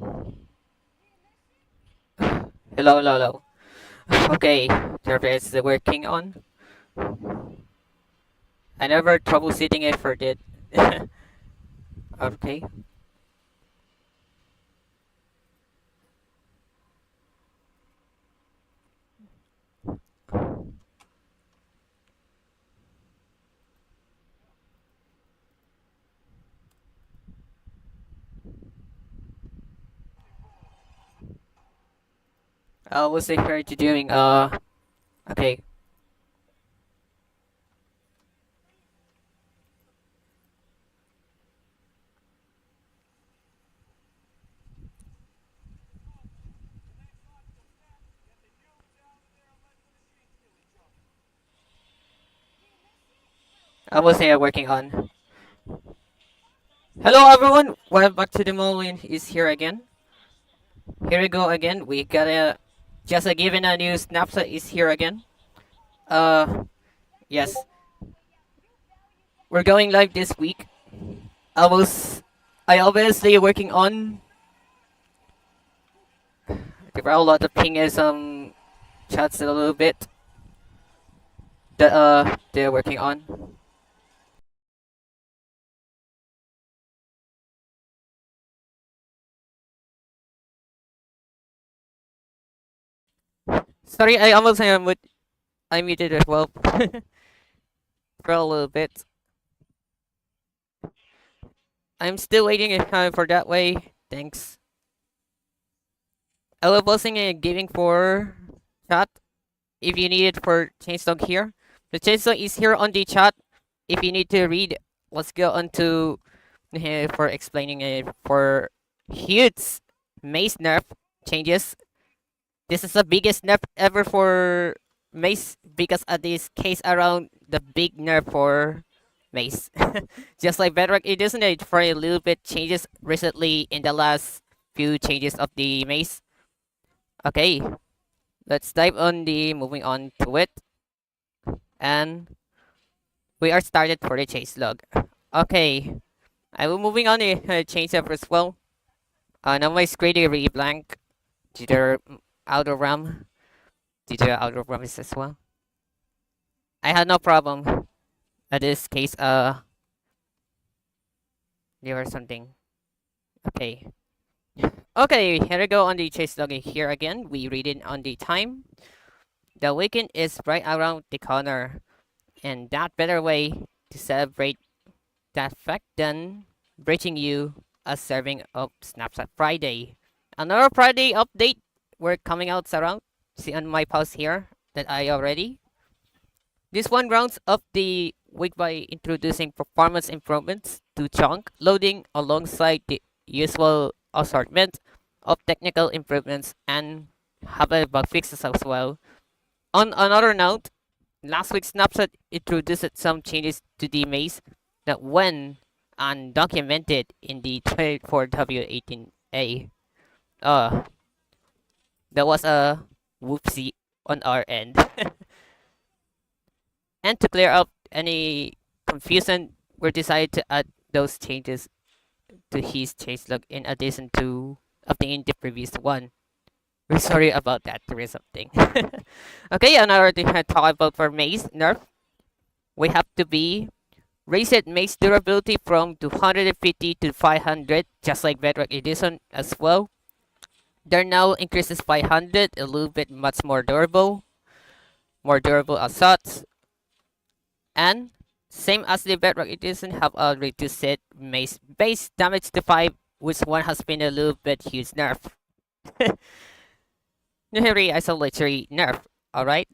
Hello, hello, hello. Okay, there is the working on. I never troubleshooting it for it. Okay. What's the current doing? Okay. I will say working on. Hello everyone, welcome back to the moment is here again. Here we go again. We got a just a given a new snapshot is here again. Uh yes. We're going live this week. I obviously working on there are a lot of pingers chats a little bit that they're working on. Sorry, I almost I muted as well for a little bit. I'm still waiting for that way. Thanks. I will posting a giving for chat if you need it for Chainstone here. The Chainstone is here on the chat. If you need to read, let's go on to for explaining it for huge Mace nerf changes. This is the biggest nerf ever for Mace because of this case around the big nerf for Mace. Just like Bedrock, it isn't it for a little bit changes recently in the last few changes of the Mace. Okay, let's dive on the moving on to it. And we are started for the chase log. Okay, I will moving on the change up as well. Now my screen is really blank. Jitter outer RAM. Jitter outer RAM is as well. I had no problem. In this case, there was something. Okay. Okay, here we go on the chase log here again. We read it on the time. The weekend is right around the corner. And that better way to celebrate that fact than bringing you a serving of Snapshot Friday. Another Friday update. We're coming out around. See on my post here that I already. This one rounds up the week by introducing performance improvements to chunk loading alongside the usual assortment of technical improvements and have a bug fixes as well. On another note, last week's snapshot introduced some changes to the maze that went undocumented in the trade for W18A. Uh, that was a whoopsie on our end. And to clear up any confusion, we decided to add those changes to his chase log in addition to updating the previous one. We're sorry about that. There is something. Okay, and I already had talked about for Mace nerf. We have to be reset Mace durability from 250 to 500, just like Bedrock Edition as well. There now increases 500, a little bit much more durable assaults. And same as the Bedrock Edition, have a reduced Mace base damage to 5, which one has been a little bit huge nerf. Very isolatory nerf, alright?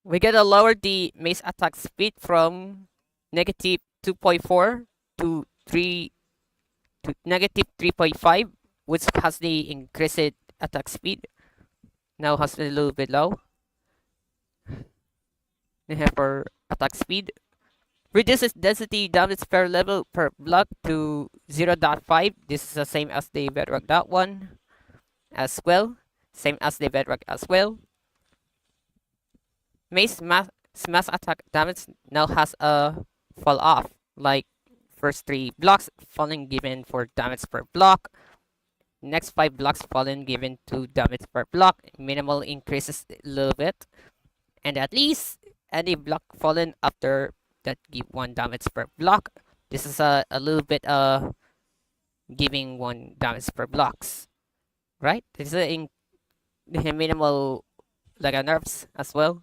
We gotta lower the Mace attack speed from negative 2.4 to 3 to negative 3.5, which has the increased attack speed. Now has a little bit low. For attack speed. Reduces density damage per level per block to 0.5. This is the same as the Bedrock that one as well. Same as the Bedrock as well. Mace smash attack damage now has a fall off, like first 3 blocks falling given for damage per block. Next 5 blocks fallen given 2 damage per block. Minimal increases a little bit. And at least any block fallen after that give 1 damage per block. This is a little bit giving 1 damage per blocks. Right? This is a minimal like a nerfs as well.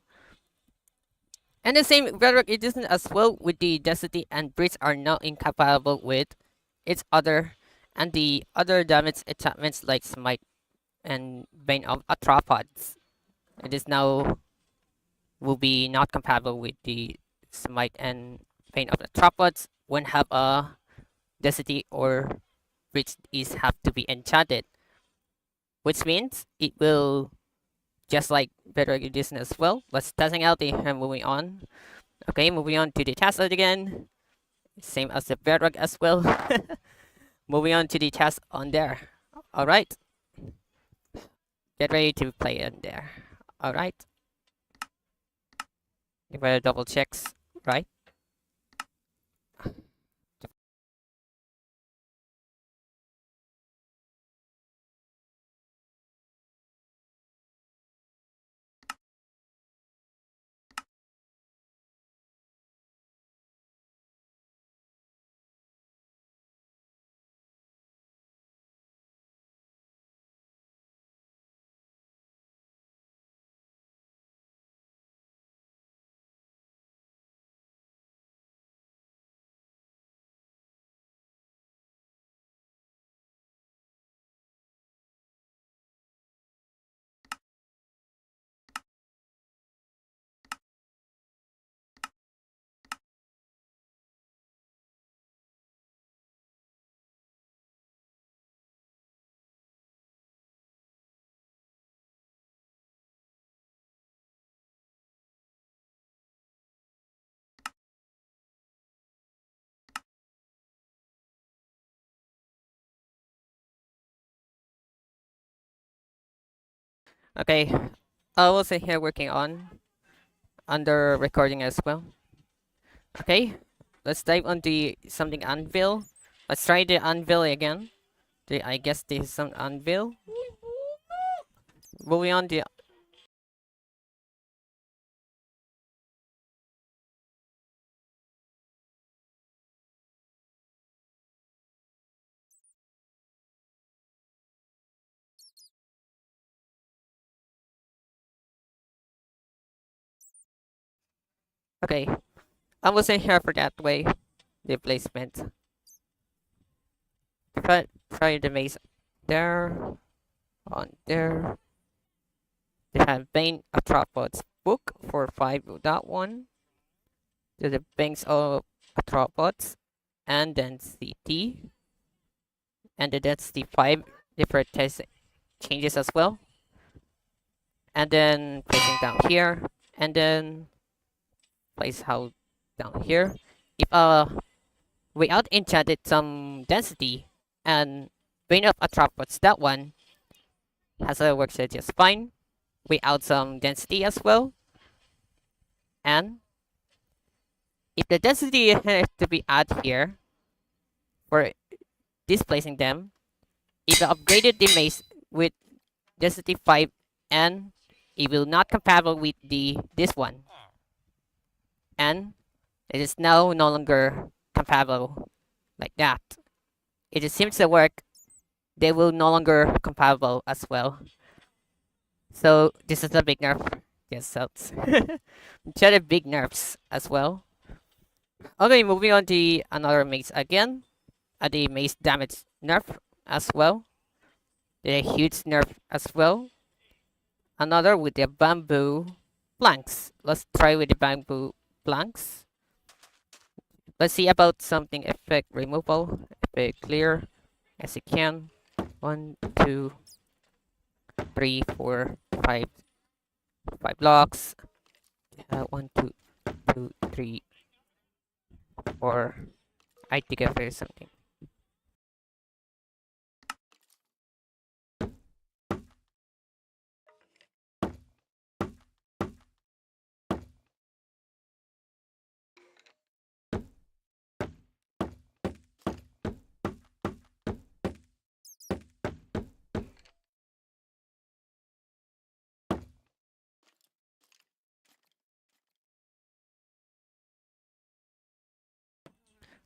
And the same Bedrock Edition as well with the Density and Breach are now incompatible with each other, and the other damage enchantments like Smite and Bane of Arthropods. It is now will be not compatible with the Smite and Bane of Arthropods when have a Density or Breach is have to be enchanted, which means it will just like Bedrock Edition as well. Let's testing out the and moving on. Okay, moving on to the test again. Same as the Bedrock as well. Moving on to the test on there. Alright. Get ready to play in there. Alright. Give it a double checks, right? Okay. I will sit here working on under recording as well. Okay. Let's dive on the something anvil. Let's try the anvil again. I guess this is some anvil. Moving on the okay. I will sit here for that way. The placement. Try the maze there. On there. They have Bane Arthropods book for 5 of that one. To the banks of Arthropods. And then CT. And then that's the 5 different test changes as well. And then placing down here. And then place how down here. If we out enchanted some density and Bane of Arthropods, that one has a works just fine. We out some density as well. And if the density has to be added here for displacing them, if I upgraded the mace with density 5 and it will not compatible with the this one. And it is now no longer compatible like that. It just seems to work. They will no longer compatible as well. So this is a big nerf. Yes, so try the big nerfs as well. Okay, moving on to another mace again. The mace damage nerf as well. The huge nerf as well. Another with the bamboo planks. Let's try with the bamboo planks. Let's see about something effect removal. Effect clear as you can. 1, 2, 3, 4, 5. 5 blocks. 1, 2, 2, 3, 4. I think I figured something.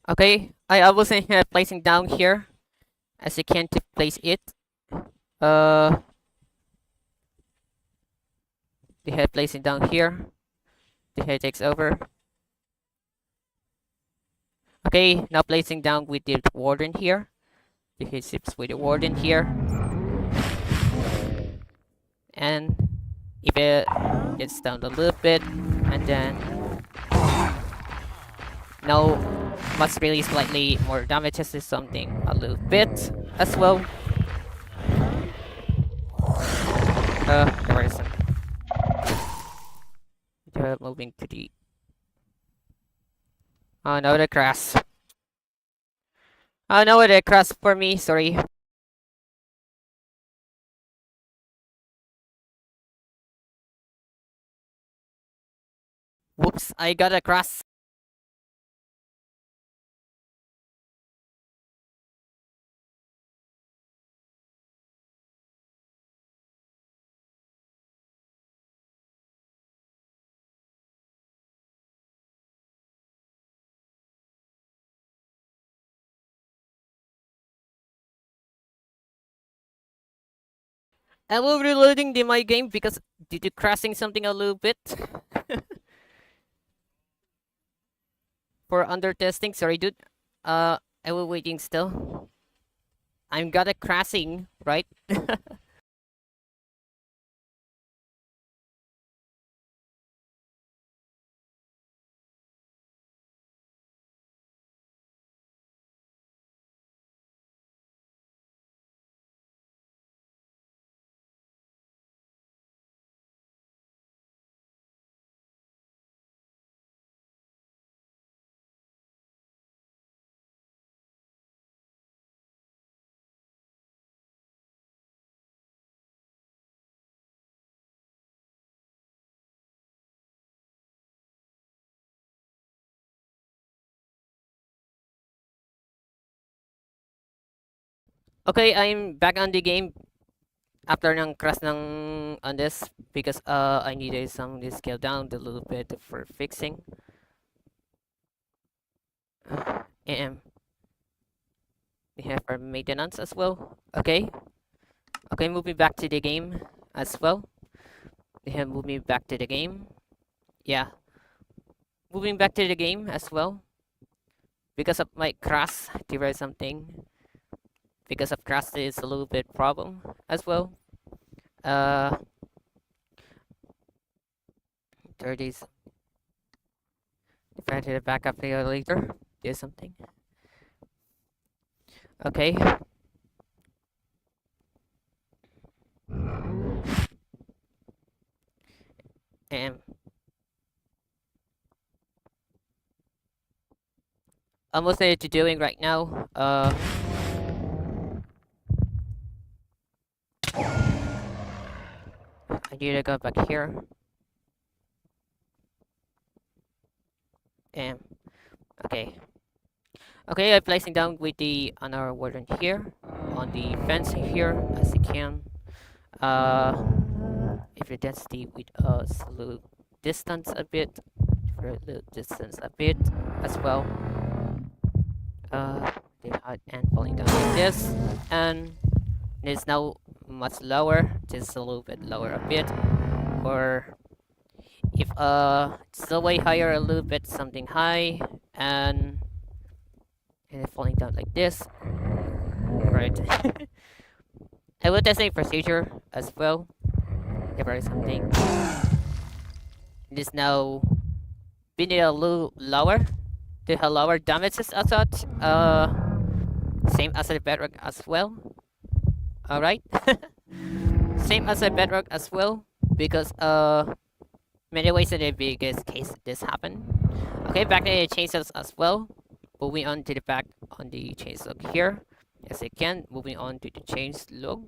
Okay, I was placing down here as you can to place it. Uh, the head placing down here. The head takes over. Okay, now placing down with the warden here. The head ships with the warden here. And if it gets down a little bit, and then now must really slightly more damages is something a little bit as well. There is some moving to the no the crash. No the crash for me, sorry. Whoops, I got a crash. I will reloading the my game because did you crashing something a little bit for under testing. Sorry, dude. I will waiting still. I'm got a crashing, right? Okay, I'm back on the game after ng crash ng on this because I needed some this scale down a little bit for fixing. And we have our maintenance as well. Okay. Okay, moving back to the game as well. We have moving back to the game. Yeah. Moving back to the game as well. Because of my crash, there is something. Because of crash is a little bit problem as well. Uh 30s. If I did a backup video later, do something. Okay. And almost what you're doing right now. I need to go back here. And okay. Okay, I'm placing down with the on our warden here, on the fence here as you can. If your density with us a little distance a bit, for a little distance a bit as well. The height and falling down like this, and it's now much lower, just a little bit lower a bit, or if it's still way higher a little bit, something high, and falling down like this, right? I will test a procedure as well. If there is something, it is now been a little lower. To have lower damages as such. Same as the bedrock as well. Alright. Same as the bedrock as well. Because many ways in the biggest case this happened. Okay, back to the chainsaws as well. Moving on to the back on the chainsaw here. As I can, moving on to the chainsaw.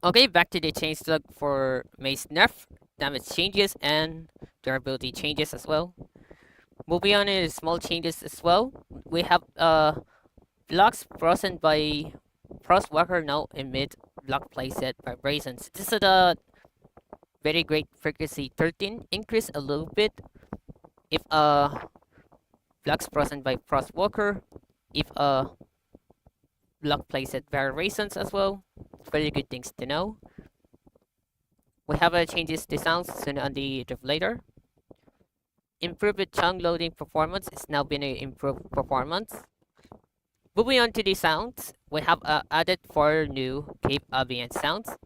Okay, back to the chainsaw for Mace nerf. Damage changes and durability changes as well. Moving on to small changes as well. We have blocks frozen by Frostwalker now emit block playset vibrations. This is a very great frequency 13 increase a little bit. If blocks frozen by Frostwalker. If a block plays at variations as well. Very good things to know. We have changes to sounds soon on the later. Improved chunk loading performance is now been improved performance. Moving on to the sounds, we have added 4 new Cape ambient sounds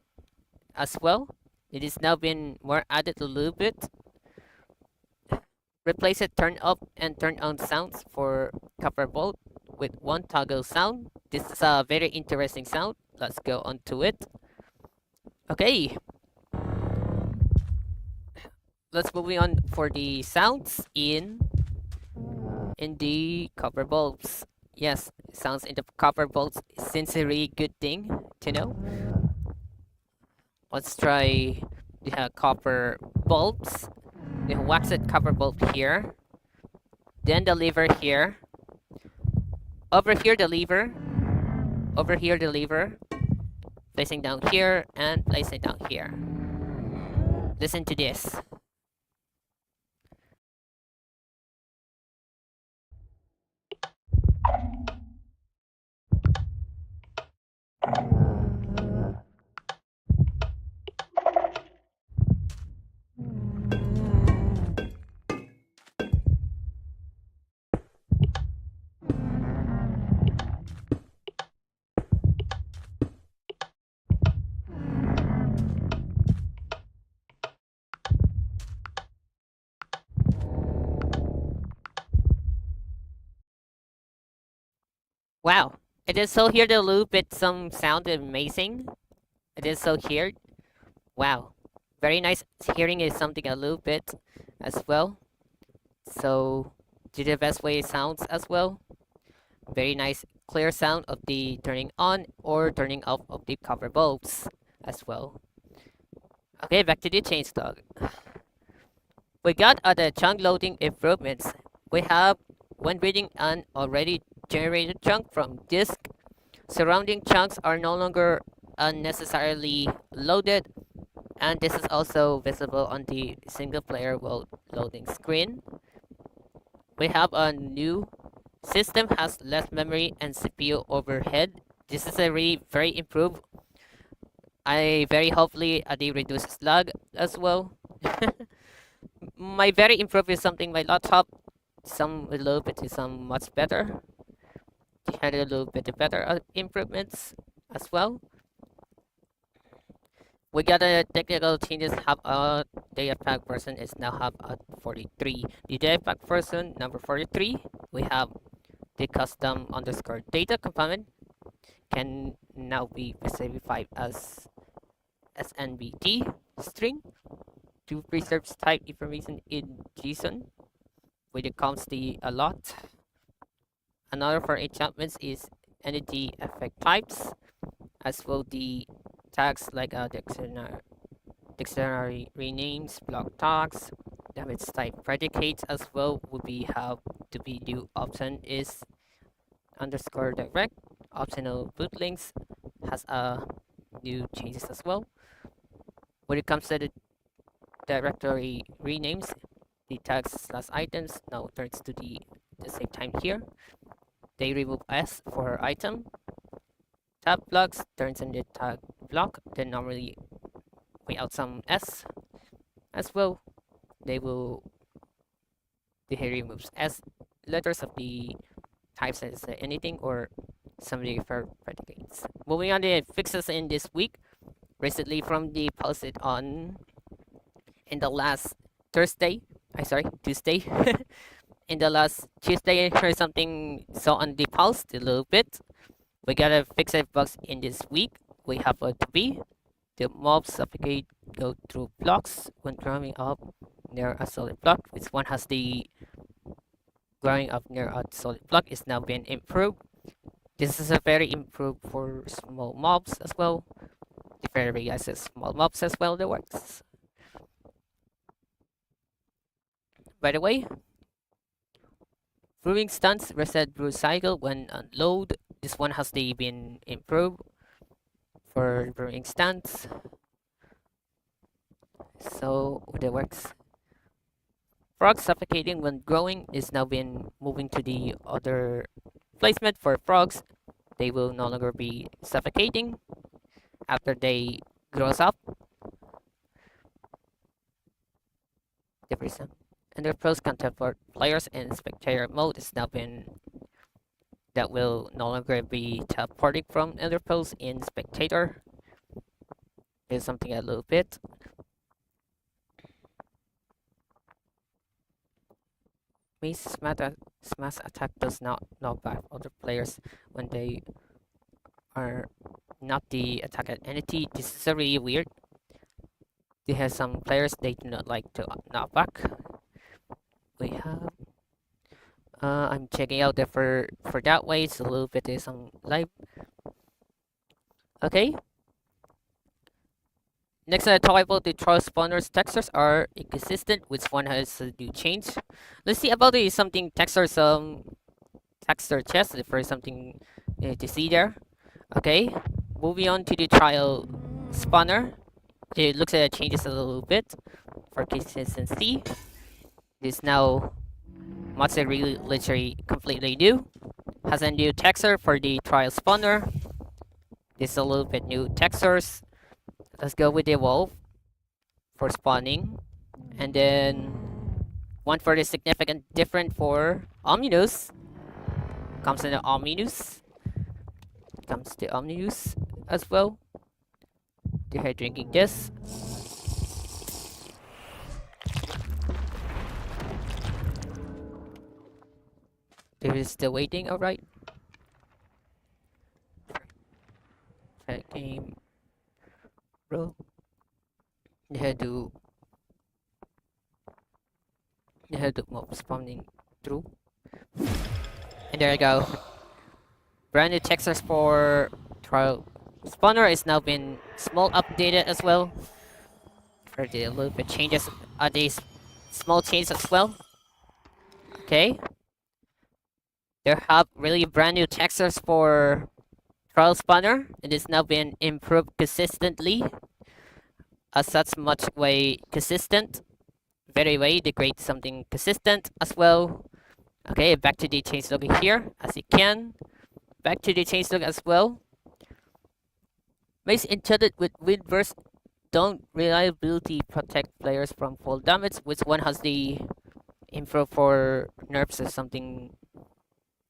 as well. It is now been more added a little bit. Replace it turn up and turn on sounds for copper bolt with one toggle sound. This is a very interesting sound. Let's go on to it. Okay, let's moving on for the sounds in the copper bulbs. Yes, sounds in the copper bulbs is a really good thing to know. Let's try the copper bulbs. The waxed copper bulb here. Then the lever here. Over here the lever. Over here the lever. Placing down here and placing down here. Listen to this. Wow. It is so here the loop, it some sound amazing. It is so here. Wow. Very nice hearing is something a little bit as well. So do the best way it sounds as well. Very nice clear sound of the turning on or turning off of the cover bulbs as well. Okay, back to the changelog. We got the chunk loading improvements. We have when reading an already generated chunk from disk, surrounding chunks are no longer unnecessarily loaded, and this is also visible on the single player world loading screen. We have a new system has less memory and CPU overhead. This is a really very improved. I very hopefully they reduce lag as well. My very improved is something my laptop some a little bit is some much better. They had a little bit better improvements as well. We got a technical changes have a data pack version is now have a 43. The data pack version number 43 we have the custom underscore data component can now be specified as SNBT string to preserve type information in JSON with it comes the a lot. Another for enchantments is entity effect types as well the tags like dictionary renames, block tags, damage type predicates as well would be have to be new option is underscore direct. Optional boot links has a new changes as well. When it comes to the directory renames, the tags slash items now turns to the same time here. They remove S for item. Tab blocks turns into tag block, then normally without some S as well. They removes S letters of the types as anything or somebody for predicates. Moving on to fixes in this week. Recently from the posted on in the last Tuesday. In the last Tuesday or something so on the post a little bit. We gotta fix it bugs in this week. We have a to be the mob suffocate go through blocks when growing up near a solid block. This one has the growing up near a solid block is now been improved. This is a very improved for small mobs as well. The very as small mobs as well that works. By the way, brewing stunts reset brew cycle when unload. This one has been improved for brewing stunts. So that works. frogs suffocating when growing is now been moving to the other placement for frogs. They will no longer be suffocating after they grows up. Different. And their pros can teleport players in spectator mode is now been that will no longer be teleporting from other pros in spectator. Is something a little bit. Mace Smash attack does not knock back other players when they are not the attacked entity. This is really weird. They have some players they do not like to knock back. We have I'm checking out there for that way. It's a little bit is some live. Okay. Next, I talk about the trial spawners. Textures are inconsistent. Which one has a new change? Let's see about the something texture texture chest. If there's something to see there. Okay. Moving on to the trial spawner. It looks like it changes a little bit for consistency. This now what's it really literally completely new. Has a new texture for the trial spawner. This is a little bit new textures. Let's go with the evolve for spawning. And then one for the significant different for Omninus. Comes in the Omninus. Comes the Omninus as well. They're drinking this. They're still waiting, alright. Game. Bro. They had to mob spawning through. And there you go. Brand new textures for trial spawner is now been small updated as well. For the little bit changes are these small changes as well. Okay. There have really brand new textures for trial spawner. It has now been improved consistently. As such much way consistent. Very way they create something consistent as well. Okay, back to the change log here as you can. Back to the change log as well. Mace enchanted with wind burst don't reliability protect players from fall damage. Which one has the info for nerfs or something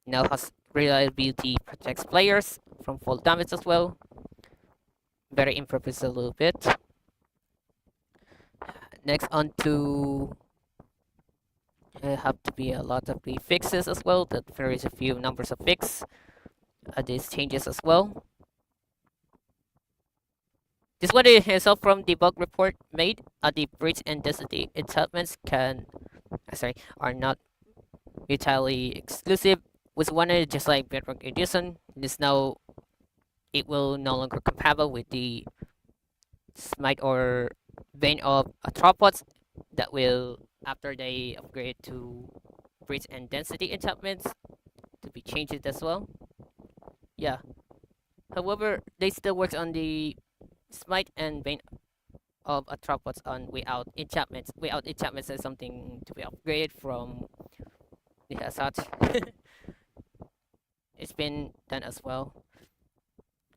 now has reliability protects players from fall damage as well. Very improved a little bit. Next on to have to be a lot of the fixes as well. That there is a few numbers of fix. These changes as well. This one is all from the bug report made. The breach and density enchantments are not mutually exclusive. With one just like Bedrock Edition. This now it will no longer compatible with the Smite or Bane of Arthropods that will after they upgrade to breach and density enchantments to be changed as well. Yeah. However, they still works on the Smite and Bane of Arthropods on without enchantments. Without enchantments is something to be upgraded from the such. It's been done as well.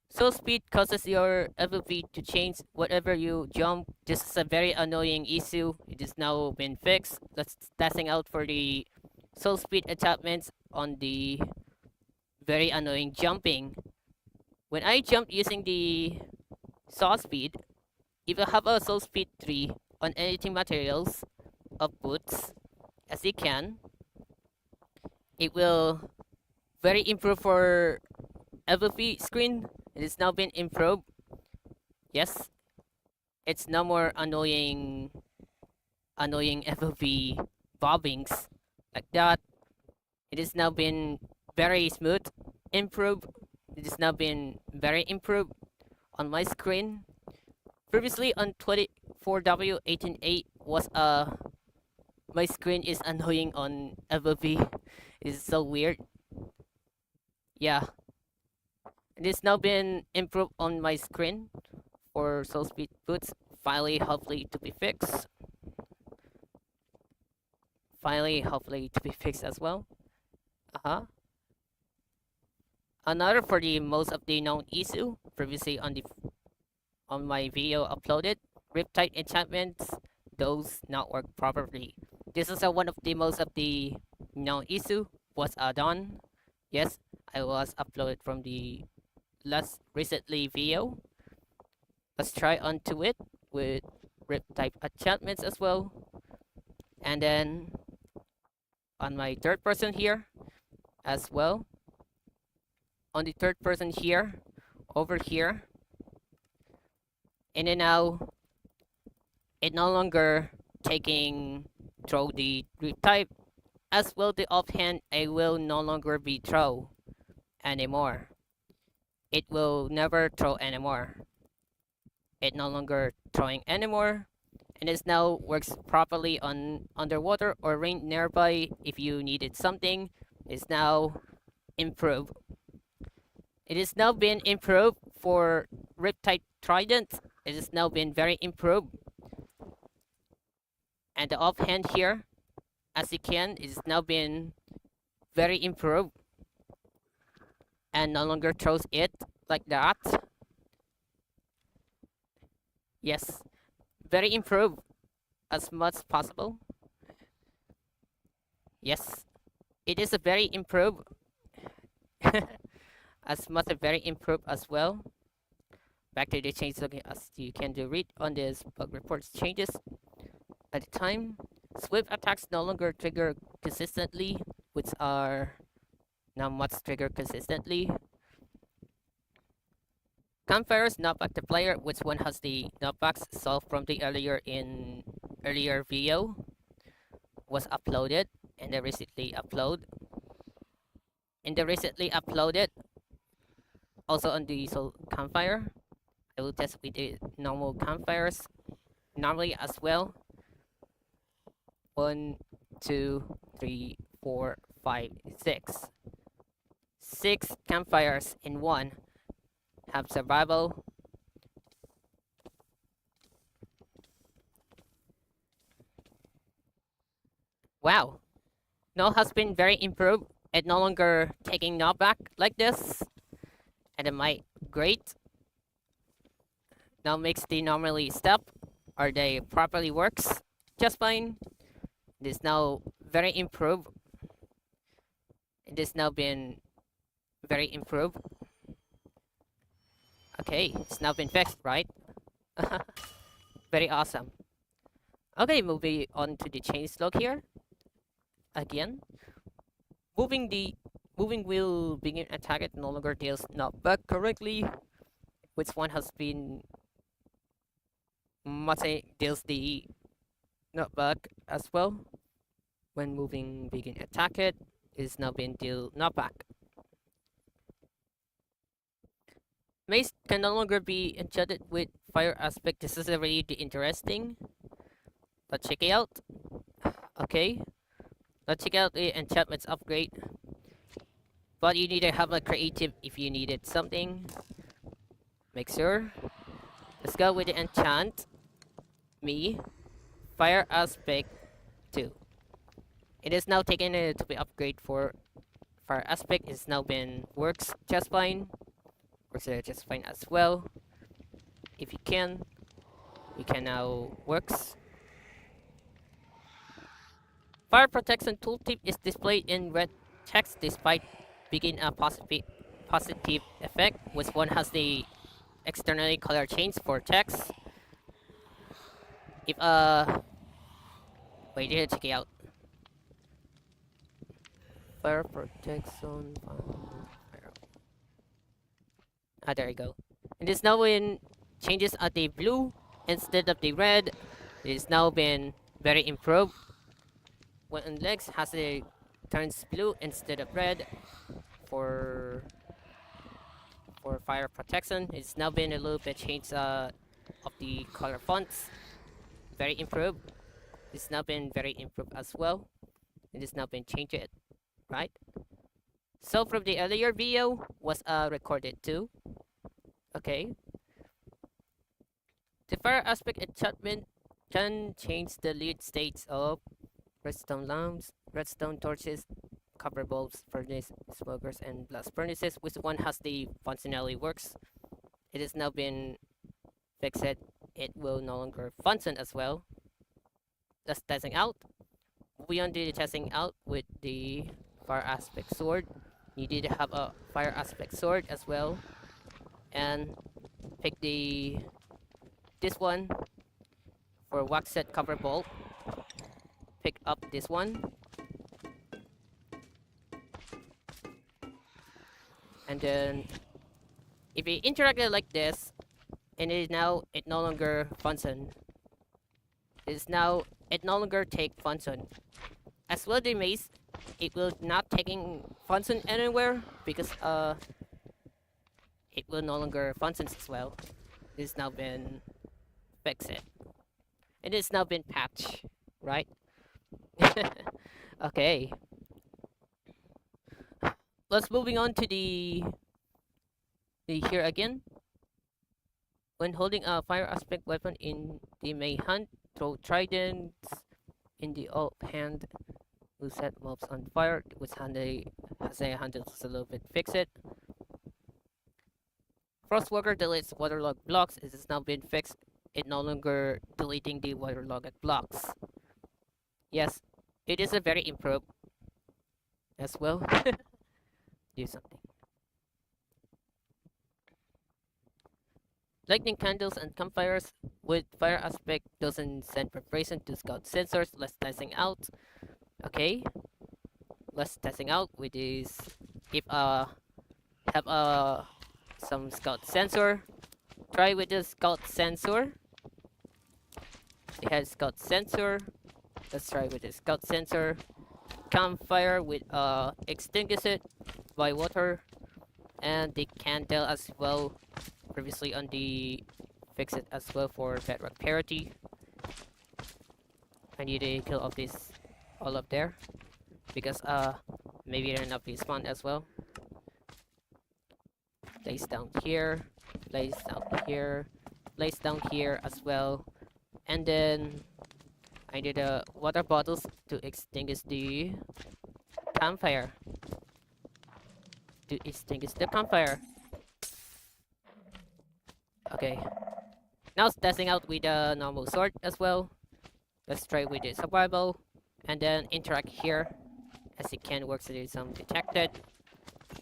Soul speed causes your FOV to change whatever you jump. This is a very annoying issue. It has now been fixed. Let's testing out for the soul speed enchantments on the very annoying jumping. When I jump using the saw speed, if you have a soul speed 3 on anything materials of boots, as you can, it will very improve for FOV screen. It has now been improved. Yes, it's no more annoying FOV bobbings like that. It has now been very smooth, improved. It has now been very improved on my screen. Previously on 24W188 was my screen is annoying on FOV. It is so weird. Yeah. It has now been improved on my screen for soul speed boots. Finally, hopefully to be fixed. finally, hopefully, to be fixed as well. Another for the most of the known issue previously on my video uploaded, Riptide enchantments, those not work properly. This is one of the most of the known issue was done. Yes, I was uploaded from the last recently video. Let's try onto it with Riptide enchantments as well. And then on my third person here as well. On the third person here, over here. And then now, it no longer taking throw the type as well. The offhand, it will no longer be throw anymore. It will never throw anymore. It no longer throwing anymore, and it now works properly on underwater or rain nearby. If you needed something, it's now improved. It has now been improved for Riptide Trident. It has now been very improved. And the offhand here, as you can, it has now been very improved. And no longer throws it like that. Yes, very improved as much as possible. Yes, it is a very improved. As much a very improved as well. Back to the change looking as you can do read on this bug reports changes at the time. Swift attacks no longer trigger consistently, which are now much trigger consistently. Campfires knockback the player, which one has the knockbacks solved from the earlier video was uploaded and the recently uploaded also on the campfire. I will test with the normal campfires normally as well. 1, 2, 3, 4, 5, 6. 6 campfires in one have survival. Wow, null has been very improved and no longer taking knockback like this. And it might great. Now makes the normally step or they properly works just fine. It is now very improved. It has now been very improved. Okay, it's now been fixed, right? Very awesome. Okay, moving on to the change log here. Again, moving wheel begin attack it no longer deals knockback correctly. Which one has been deals the knockback as well. When moving begin attack it is now being deal knockback. Mace can no longer be enchanted with fire aspect. This is really interesting. Let's check it out. Okay. Let's check out the enchantments upgrade. But you need to have a creative if you needed something. Make sure. Let's go with the enchant. Me. Fire aspect 2. It is now taken to be upgrade for fire aspect. It's now been works just fine. Works just fine as well. If you can now works. Fire protection tooltip is displayed in red text despite being a positive effect, which one has the externally color change for text. If wait here, check it out. Fire protection. There you go. It is now in changes at the blue instead of the red. It is now been very improved. When on legs has a turns blue instead of red for fire protection. It's now been a little bit changed of the color fonts. Very improved. It's now been very improved as well. It has now been changed, right? So from the earlier video was recorded too. Okay. The fire aspect enchantment can change the lead states of redstone lamps, redstone torches, copper bulbs, furnace, smokers, and blast furnaces. Which one has the functionality works? It has now been fixed. It will no longer function as well. Let's testing out. We on the testing out with the fire aspect sword. You need to have a fire aspect sword as well, and pick this one for wax set copper bolt. Pick up this one, and then if you interact it like this, and it no longer function. It no longer take function. As well the mace, it will not taking function anywhere because it will no longer function as well. It's now been fixed. It has now been patched, right? Okay. Let's moving on to the here again. When holding a fire aspect weapon in the may hunt, throw tridents in the offhand will set mobs on fire, which has a handles a little bit fix it. Frostwalker deletes waterlogged blocks. It has now been fixed. It no longer deleting the waterlogged blocks. Yes, it is a very improved as well. Do something. Lightning candles and campfires with fire aspect doesn't send preparation to scout sensors. Let's testing out. Okay, let's testing out with this. If have some scout sensor. Try with the scout sensor. It has scout sensor. Let's try with the scout sensor. Campfire with extinguish it by water, and the candle as well. Previously on the fix it as well for bedrock parity. I need to kill off this all up there because maybe they're not be spawned as well. Place down here, place down here, place down here as well, and then I need water bottles to extinguish the campfire. To extinguish the campfire. Okay. Now it's testing out with the normal sword as well. Let's try with the survival, and then interact here, as it can work. So there's some detected.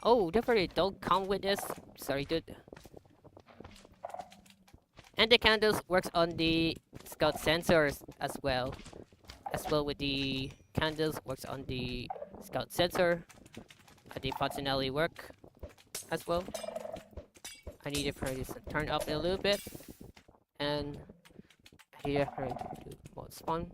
Oh, definitely don't come with this. Sorry, dude. And the candles works on the scout sensors as well. As well with the candles works on the scout sensor. The functionality work as well. I need it for this to turn up a little bit. And here I need to do mode spawn.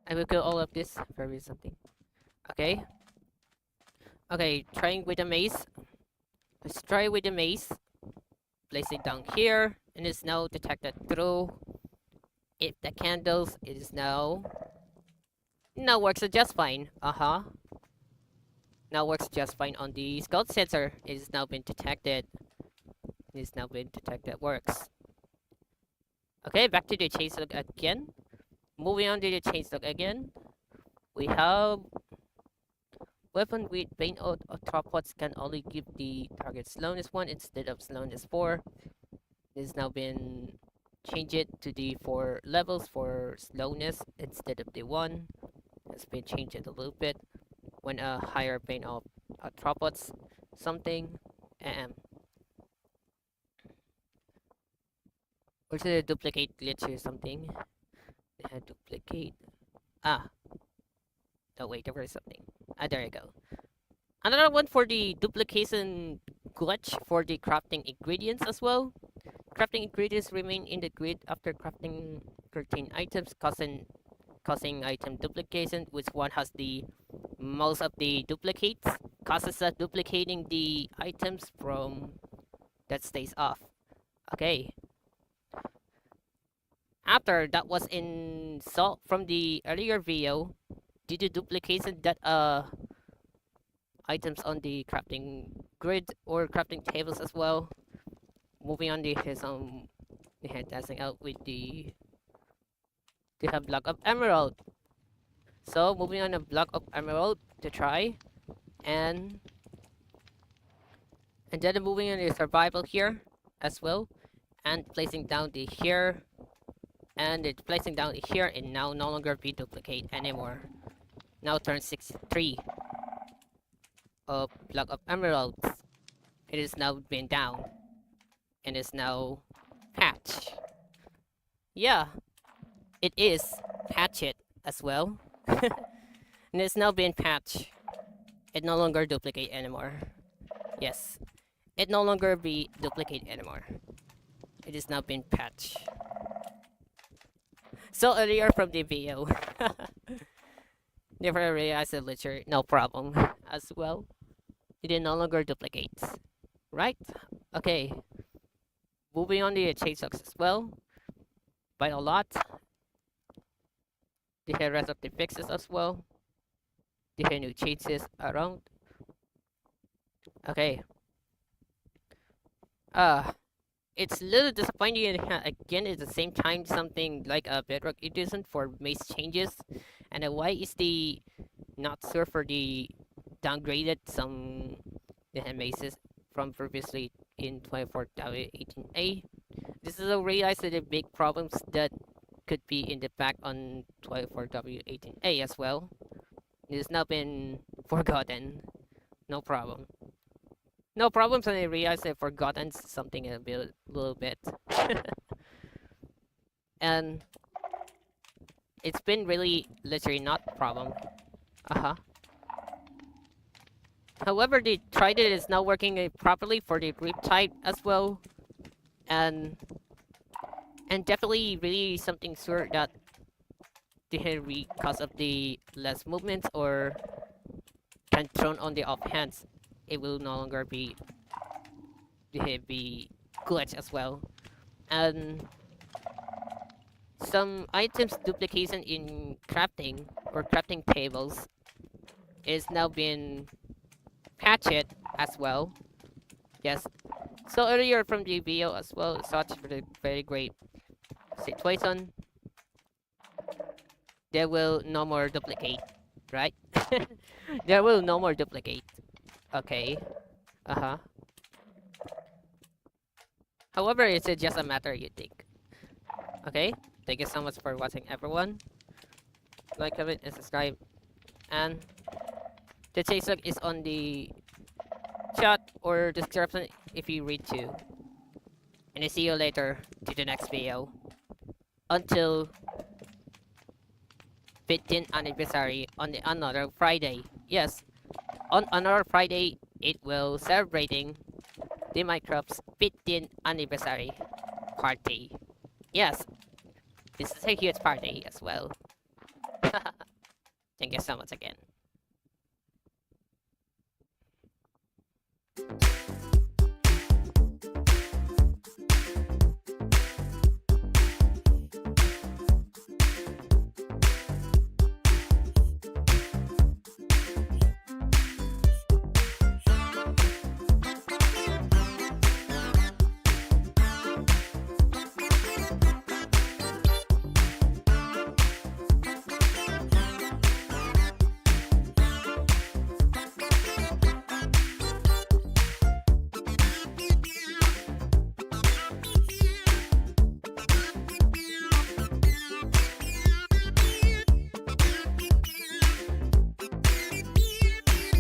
I will kill all of this for something. Okay. Okay, trying with the mace. Let's try with the mace. Place it down here, and it's now detected through. If the candles, it is now works just fine. Now works just fine on the scout sensor. It has now been detected. It has now been detected. Works. Okay, back to the changelog again. Moving on to the changelog again. We have weapon with Bane Arthropods can only give the target slowness 1 instead of slowness 4. It has now been changed it to the 4 levels for slowness instead of the 1. It's been changed a little bit when a higher Bane of Arthropods something. Also the duplicate glitch or something. They had duplicate. No, wait, there was something. There you go. Another one for the duplication glitch for the crafting ingredients as well. Crafting ingredients remain in the grid after crafting 13 items, causing item duplication, which one has the most of the duplicates, causes duplicating the items from that stays off. Okay. After that was in from the earlier video, due to duplication that items on the crafting grid or crafting tables as well. Moving on to his they had testing out with they have block of emerald. So moving on a block of emerald to try and then moving on to survival here as well and placing down the here and it's placing down the here and now no longer be duplicate anymore. Now turn 63 of block of emeralds. It is now been down and is now patch. Yeah, it is patched as well. And it's now been patched. It no longer duplicate anymore. Yes, it no longer be duplicate anymore. It is now been patched. So earlier from the video, never realized the litter, no problem as well. It no longer duplicates, right? Okay, moving on to the chase sucks as well, by a lot. The rest of the fixes as well. The new chases around. Okay. It's a little disappointing again at the same time something like a Bedrock Edition for Mace changes. And why is the not sure for the downgraded some the Maces from previously in 24.18a. This is a realize the big problems that could be in the back on 24.18a as well. It has now been forgotten. No problem. No problems, and I realized I've forgotten something a little bit. And it's been really literally not a problem. However, they tried it, it's now working properly for the grip type as well. And definitely really something sure that because of the less movements or can thrown on the offhands, it will no longer be glitch as well. And some items duplication in crafting or crafting tables is now been patched as well. Yes. So earlier from the video as well, such for the very great situation. There will no more duplicate, right? There will no more duplicate. Okay. However, it's just a matter you think. Okay. Thank you so much for watching, everyone. Like, comment, and subscribe. And the chase log is on the chat or description if you read to. And I see you later to the next video. Until 15th anniversary on the another Friday. Yes, on another Friday, it will celebrating the Minecraft's 15th anniversary party. Yes, this is a huge party as well. Thank you so much again.